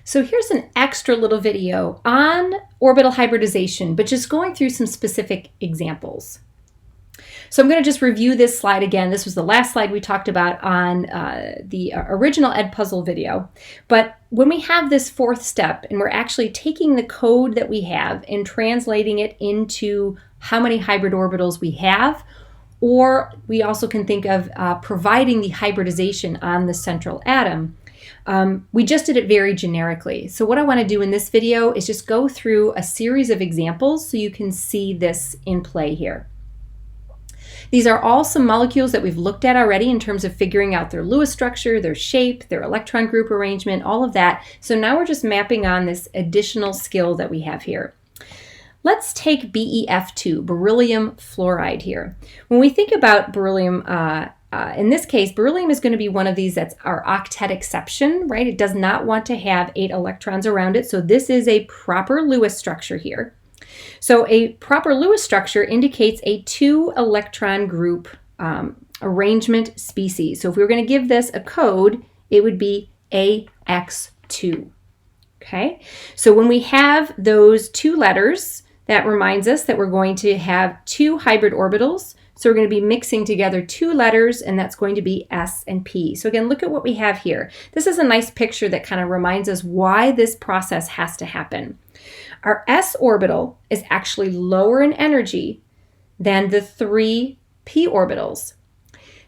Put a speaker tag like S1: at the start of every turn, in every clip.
S1: So here's an extra little video on orbital hybridization, but just going through some specific examples. So I'm going to just review this slide again. This was the last slide we talked about on the original Edpuzzle video. But when we have this fourth step and we're actually taking the code that we have and translating it into how many hybrid orbitals we have, or we also can think of providing the hybridization on the central atom. We just did it very generically. So what I want to do in this video is just go through a series of examples so you can see this in play here. These are all some molecules that we've looked at already in terms of figuring out their Lewis structure, their shape, their electron group arrangement, all of that. So now we're just mapping on this additional skill that we have here. Let's take BeF2, beryllium fluoride here. When we think about beryllium, in this case, beryllium is going to be one of these that's our octet exception, right? It does not want to have 8 electrons around it. So this is a proper Lewis structure here. So a proper Lewis structure indicates a 2-electron group arrangement species. So if we were going to give this a code, it would be AX2. Okay, so when we have those 2 letters, that reminds us that we're going to have 2 hybrid orbitals. So we're going to be mixing together 2 letters, and that's going to be S and P. So again, look at what we have here. This is a nice picture that kind of reminds us why this process has to happen. Our S orbital is actually lower in energy than the 3 p orbitals.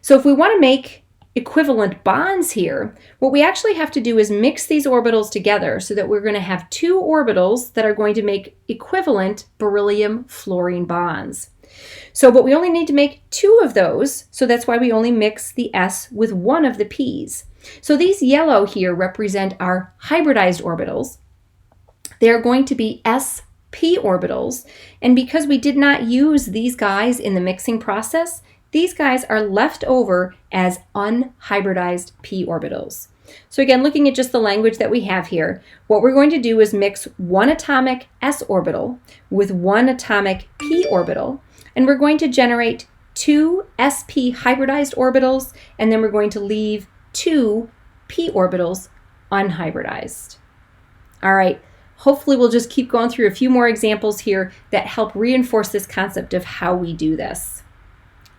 S1: So if we want to make equivalent bonds here, what we actually have to do is mix these orbitals together so that we're going to have 2 orbitals that are going to make equivalent beryllium-fluorine bonds. But we only need to make 2 of those, so that's why we only mix the S with 1 of the P's. So these yellow here represent our hybridized orbitals. They are going to be sp orbitals, and because we did not use these guys in the mixing process, these guys are left over as unhybridized p orbitals. So again, looking at just the language that we have here, what we're going to do is mix 1 atomic s orbital with 1 atomic p orbital, and we're going to generate 2 sp hybridized orbitals, and then we're going to leave 2 p orbitals unhybridized. All right. Hopefully we'll just keep going through a few more examples here that help reinforce this concept of how we do this.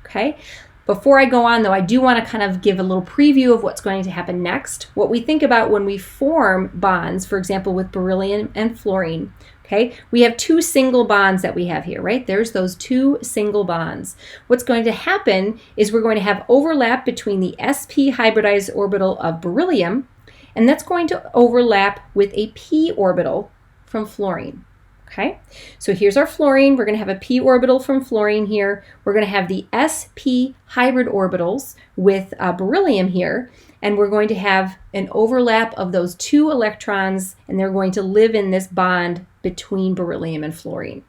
S1: Okay, before I go on though, I do want to kind of give a little preview of what's going to happen next. What we think about when we form bonds, for example, with beryllium and fluorine. Okay, we have 2 single bonds that we have here, right? There's those 2 single bonds. What's going to happen is we're going to have overlap between the sp hybridized orbital of beryllium, and that's going to overlap with a p orbital from fluorine. Okay, so here's our fluorine. We're going to have a p orbital from fluorine here. We're going to have the sp hybrid orbitals with beryllium here, and we're going to have an overlap of those 2 electrons, and they're going to live in this bond between beryllium and fluorine.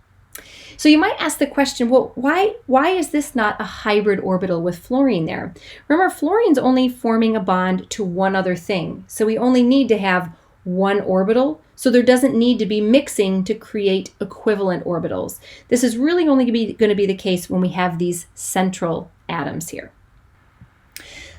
S1: So you might ask the question, well, why is this not a hybrid orbital with fluorine there? Remember, fluorine's only forming a bond to one other thing. So we only need to have 1 orbital. So there doesn't need to be mixing to create equivalent orbitals. This is really only going to be the case when we have these central atoms here.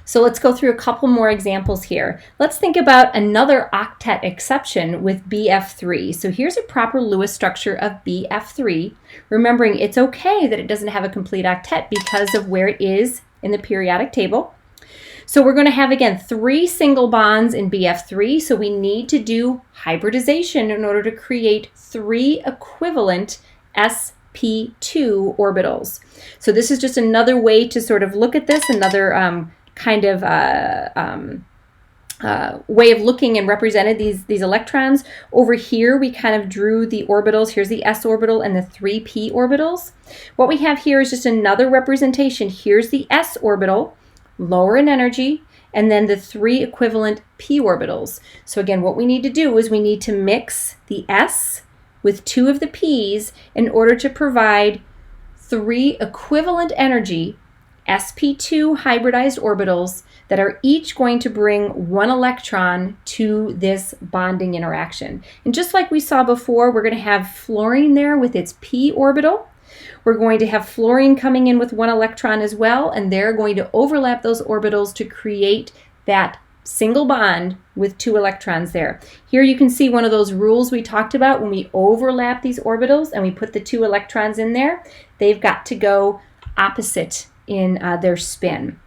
S1: So let's go through a couple more examples here. Let's think about another octet exception with BF3. So here's a proper Lewis structure of BF3, remembering it's okay that it doesn't have a complete octet because of where it is in the periodic table. So we're going to have, again, 3 single bonds in BF3, so we need to do hybridization in order to create 3 equivalent sp2 orbitals. So this is just another way to sort of look at this, another kind of way of looking and represented these electrons. Over here, we kind of drew the orbitals. Here's the s orbital and the 3p orbitals. What we have here is just another representation. Here's the s orbital, lower in energy, and then the 3 equivalent p orbitals. So again, what we need to do is we need to mix the s with 2 of the p's in order to provide 3 equivalent energy sp2 hybridized orbitals that are each going to bring 1 electron to this bonding interaction. And just like we saw before, we're going to have fluorine there with its p orbital. We're going to have fluorine coming in with 1 electron as well, and they're going to overlap those orbitals to create that single bond with 2 electrons there. Here you can see one of those rules we talked about when we overlap these orbitals and we put the 2 electrons in there. They've got to go opposite in their spin.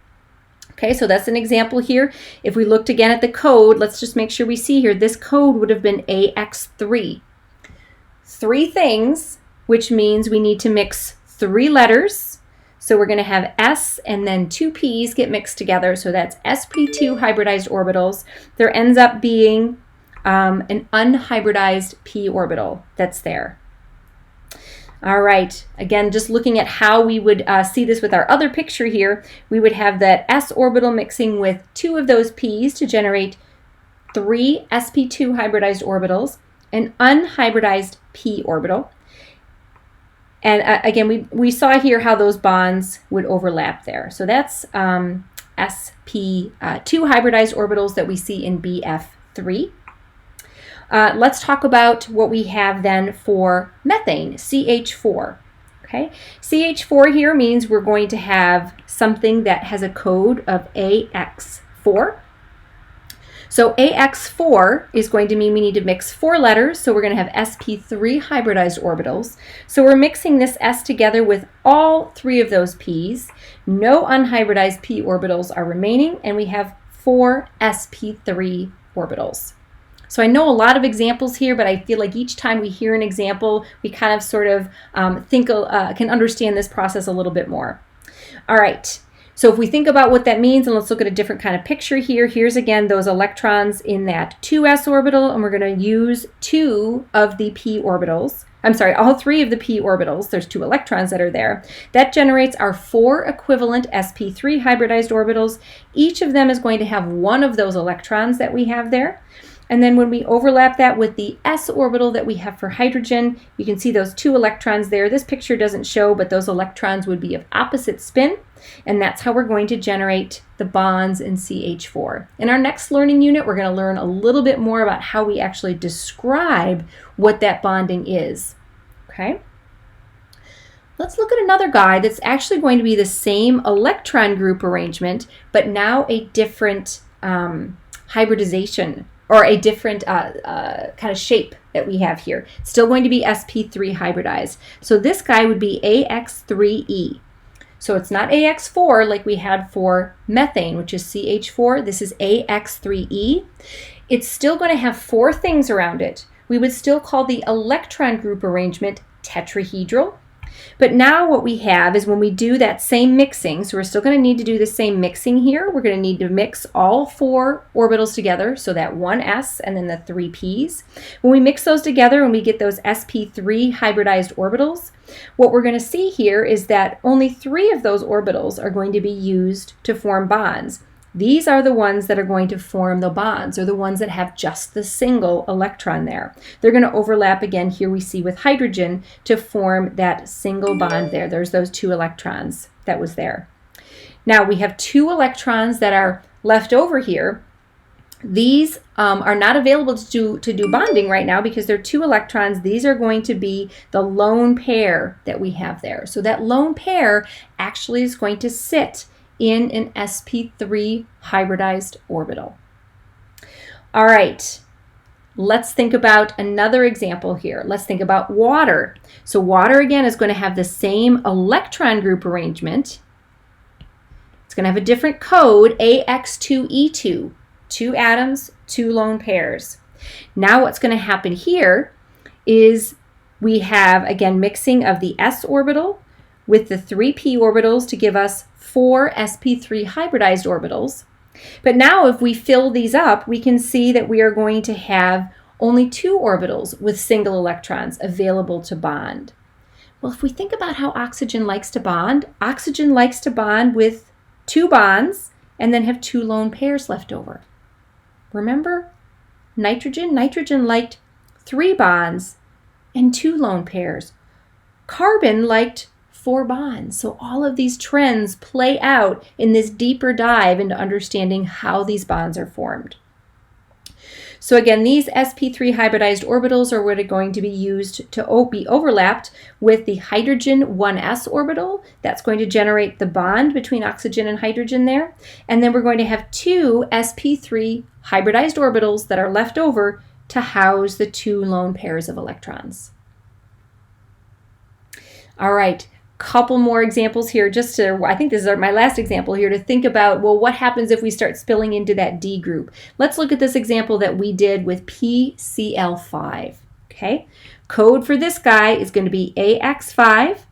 S1: Okay, so that's an example here. If we looked again at the code, let's just make sure we see here, this code would have been AX3. 3 things, which means we need to mix 3 letters. So we're going to have S and then 2 P's get mixed together. So that's sp2 hybridized orbitals. There ends up being an unhybridized p orbital that's there. All right, again, just looking at how we would see this with our other picture here, we would have that s orbital mixing with 2 of those p's to generate 3 sp2 hybridized orbitals, an unhybridized p orbital. And again, we saw here how those bonds would overlap there. So that's sp2 hybridized orbitals that we see in BF3. Let's talk about what we have then for methane, CH4. Okay, CH4 here means we're going to have something that has a code of AX4. So AX4 is going to mean we need to mix 4 letters, so we're going to have sp3 hybridized orbitals. So we're mixing this S together with all 3 of those P's. No unhybridized p orbitals are remaining, and we have 4 sp3 orbitals. So I know a lot of examples here, but I feel like each time we hear an example, we kind of sort of can understand this process a little bit more. All right, so if we think about what that means, and let's look at a different kind of picture here. Here's again those electrons in that 2s orbital, and we're going to use 2 of the p orbitals. I'm sorry, all 3 of the p orbitals. There's 2 electrons that are there. That generates our 4 equivalent sp3 hybridized orbitals. Each of them is going to have 1 of those electrons that we have there. And then when we overlap that with the s orbital that we have for hydrogen, you can see those 2 electrons there. This picture doesn't show, but those electrons would be of opposite spin, and that's how we're going to generate the bonds in CH4. In our next learning unit, we're going to learn a little bit more about how we actually describe what that bonding is. Okay? Let's look at another guy that's actually going to be the same electron group arrangement, but now a different hybridization, or a different kind of shape that we have here. It's still going to be sp3 hybridized. So this guy would be AX3E. So it's not AX4 like we had for methane, which is CH4. This is AX3E. It's still going to have 4 things around it. We would still call the electron group arrangement tetrahedral. But now what we have is when we do that same mixing, so we're still going to need to do the same mixing here. We're going to need to mix all 4 orbitals together, so that 1s and then the 3 p's. When we mix those together and we get those sp3 hybridized orbitals, what we're going to see here is that only 3 of those orbitals are going to be used to form bonds. These are the ones that are going to form the bonds, or the ones that have just the single electron there. They're going to overlap again, here we see with hydrogen, to form that single bond there. There's those 2 electrons that was there. Now we have 2 electrons that are left over here. These are not available to do bonding right now because they're 2 electrons. These are going to be the lone pair that we have there. So that lone pair actually is going to sit in an sp3 hybridized orbital. All right, let's think about another example here. Let's think about water. So water again is going to have the same electron group arrangement. It's going to have a different code, AX2E2, 2 atoms, 2 lone pairs. Now what's going to happen here is we have again mixing of the s orbital with the 3 p orbitals to give us 4 sp3 hybridized orbitals. But now if we fill these up, we can see that we are going to have only 2 orbitals with single electrons available to bond. Well, if we think about how oxygen likes to bond with 2 bonds and then have 2 lone pairs left over. Remember? Nitrogen liked 3 bonds and 2 lone pairs. Carbon liked 4 bonds. So all of these trends play out in this deeper dive into understanding how these bonds are formed. So again, these sp3 hybridized orbitals are what are going to be used to be overlapped with the hydrogen 1s orbital. That's going to generate the bond between oxygen and hydrogen there. And then we're going to have two sp3 hybridized orbitals that are left over to house the two lone pairs of electrons. All right, couple more examples here just to, I think this is my last example here, to think about, well, what happens if we start spilling into that D group? Let's look at this example that we did with PCl5, okay? Code for this guy is going to be AX5,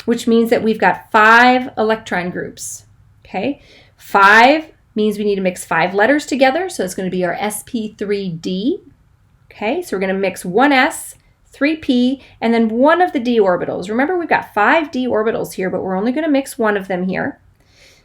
S1: which means that we've got 5 electron groups, okay? 5 means we need to mix 5 letters together, so it's going to be our sp3d, okay? So we're going to mix 1s, 3p, and then one of the d orbitals. Remember, we've got 5 d orbitals here, but we're only going to mix one of them here.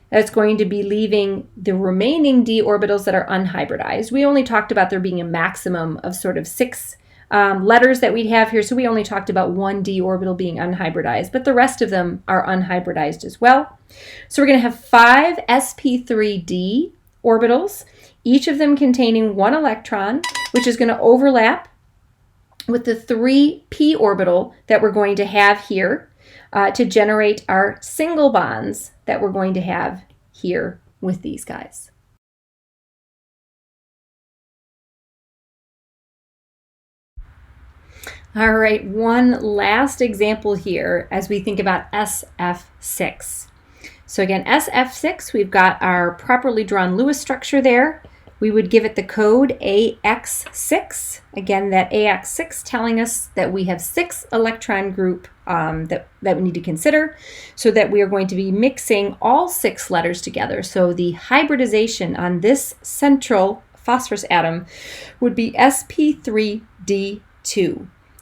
S1: That's going to be leaving the remaining d orbitals that are unhybridized. We only talked about there being a maximum of sort of 6 letters that we'd have here, so we only talked about one d orbital being unhybridized, but the rest of them are unhybridized as well. So we're going to have 5 sp3d orbitals, each of them containing 1 electron, which is going to overlap with the 3p orbital that we're going to have here to generate our single bonds that we're going to have here with these guys. All right, one last example here as we think about SF6. So again, SF6, we've got our properly drawn Lewis structure there. We would give it the code AX6. Again, that AX6 telling us that we have 6 electron group that we need to consider, so that we are going to be mixing all 6 letters together. So the hybridization on this central phosphorus atom would be sp3d2.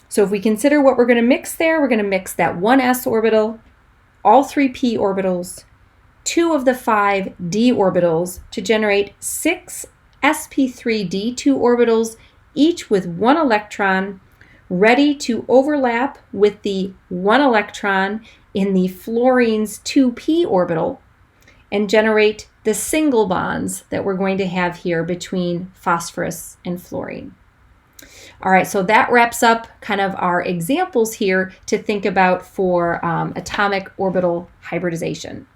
S1: So if we consider what we're going to mix there, we're going to mix that 1s orbital, all 3p orbitals, 2 of the 5 d orbitals to generate 6 sp3d2 orbitals, each with 1 electron, ready to overlap with the 1 electron in the fluorine's 2p orbital and generate the single bonds that we're going to have here between phosphorus and fluorine. All right, so that wraps up kind of our examples here to think about for atomic orbital hybridization.